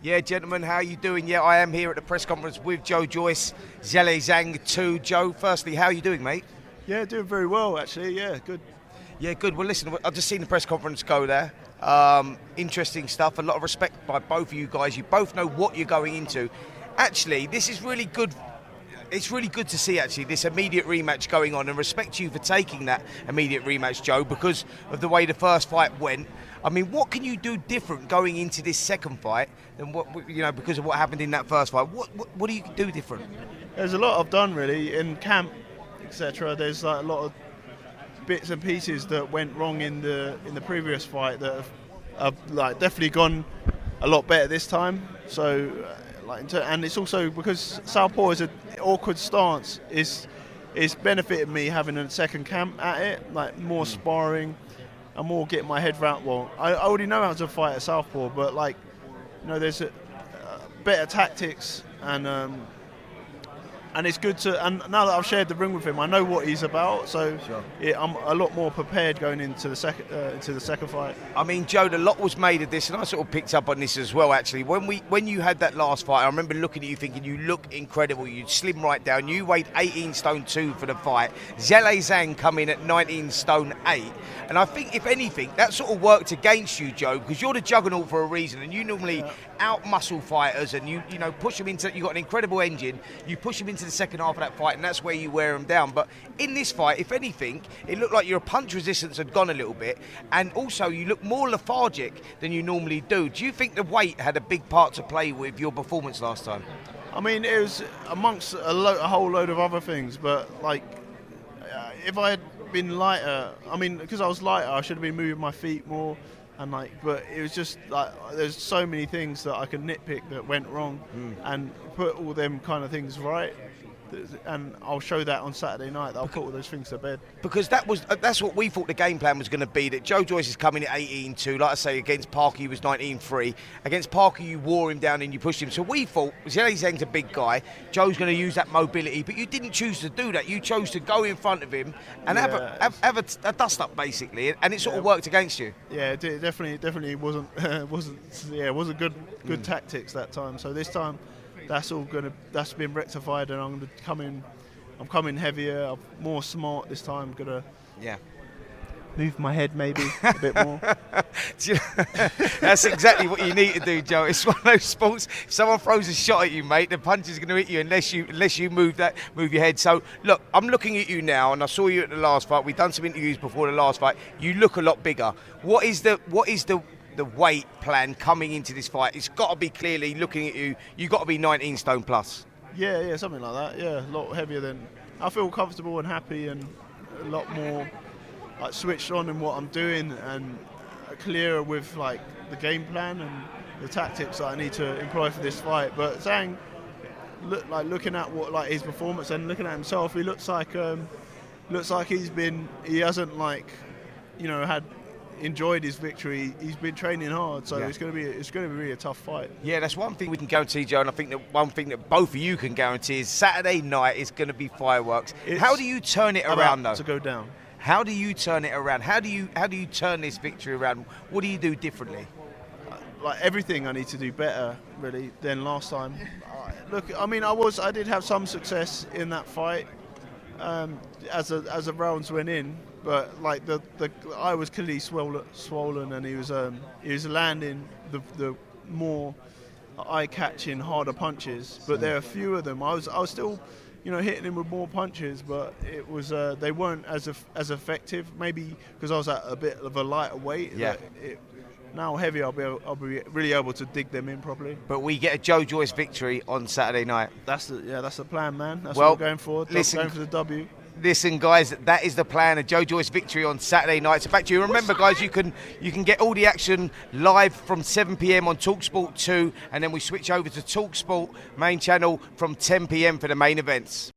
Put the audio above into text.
Yeah, gentlemen, how are you doing? Yeah, I am here at the press conference with Joe Joyce, Zhilei Zhang 2. Joe, firstly, how are you doing, mate? Yeah, doing very well, actually. Yeah, good. Yeah, good. Well, listen, I've just seen the press conference go there. Interesting stuff. A lot of respect by both of you guys. You both know what you're going into. Actually, this is really good. It's really good to see, actually, this immediate rematch going on, and respect to you for taking that immediate rematch, Joe, because of the way the first fight went. I mean, what can you do different going into this second fight than what, you know, because of what happened in that first fight? What do you do different? There's a lot I've done, really, in camp, etc. There's like a lot of bits and pieces that went wrong in the previous fight that have like definitely gone a lot better this time. So, and it's also because southpaw is an awkward stance. It's benefited me having a second camp at it, like more sparring. I'm more getting my head round. Well, I already know how to fight at southpaw, but like, you know, there's better tactics, and it's good to. And now that I've shared the ring with him, I know what he's about. So sure. Yeah, I'm a lot more prepared going into the second fight. I mean, Joe, a lot was made of this, and I sort of picked up on this as well. Actually, when you had that last fight, I remember looking at you thinking you look incredible. You slim right down. You weighed 18 stone 2 for the fight. Zhilei Zhang come in at 19 stone 8, and I think if anything, that sort of worked against you, Joe, because you're the juggernaut for a reason, and you normally out muscle fighters, and you know push them into. You got an incredible engine. You push them into the second half of that fight, and that's where you wear them down. But in this fight, if anything, it looked like your punch resistance had gone a little bit, and also you look more lethargic than you normally do. Do you think the weight had a big part to play with your performance last time? I mean, it was amongst a whole load of other things, but like, if I had been lighter, I mean, because I was lighter, I should have been moving my feet more, and like, but it was just like there's so many things that I could nitpick that went wrong, and put all them kind of things right. And I'll show that on Saturday night. I'll put all those things to bed. Because that's what we thought the game plan was going to be, that Joe Joyce is coming at 18-2. Like I say, against Parker, he was 19-3. Against Parker, you wore him down and you pushed him. So we thought, Zhilei Zhang's a big guy. Joe's going to use that mobility. But you didn't choose to do that. You chose to go in front of him and have a dust-up, basically. And it sort of worked against you. Yeah, it definitely wasn't good tactics that time. So this time, that's been rectified, and I'm coming heavier, I'm more smart this time. I'm gonna move my head maybe a bit more. That's exactly what you need to do, Joe. It's one of those sports. If someone throws a shot at you, mate, the punch is going to hit you unless you move your head. So look, I'm looking at you now, and I saw you at the last fight. We've done some interviews before the last fight. You look a lot bigger. What is the weight plan coming into this fight? It's got to be, clearly looking at you, you've got to be 19 stone plus. Yeah, something like that. Yeah, a lot heavier than. I feel comfortable and happy, and a lot more like switched on in what I'm doing, and clearer with like the game plan and the tactics that I need to employ for this fight. But Zhang, looking at what like his performance and looking at himself, he looks like he hasn't like, you know, enjoyed his victory. He's been training hard, so it's going to be really a tough fight. Yeah, that's one thing we can guarantee, Joe, and I think that one thing that both of you can guarantee is Saturday night is going to be fireworks. How do you turn it around, though? To go down. How do you turn it around? How do you turn this victory around? What do you do differently? Like everything, I need to do better really than last time. Look, I mean, I did have some success in that fight as the rounds went in. But like I was clearly swollen, and he was landing the more eye-catching, harder punches. But there are a few of them. I was still, you know, hitting him with more punches, but it was they weren't as effective. Maybe because I was at a bit of a lighter weight. Yeah. Now heavy, I'll be really able to dig them in properly. But we get a Joe Joyce victory on Saturday night. That's the plan, man. That's what we're going for. Listen, going for the W. Listen, guys, that is the plan, a Joe Joyce victory on Saturday night. So back to you. Remember, guys, you can get all the action live from 7 p.m. on talkSPORT 2, and then we switch over to talkSPORT main channel from 10 p.m. for the main events.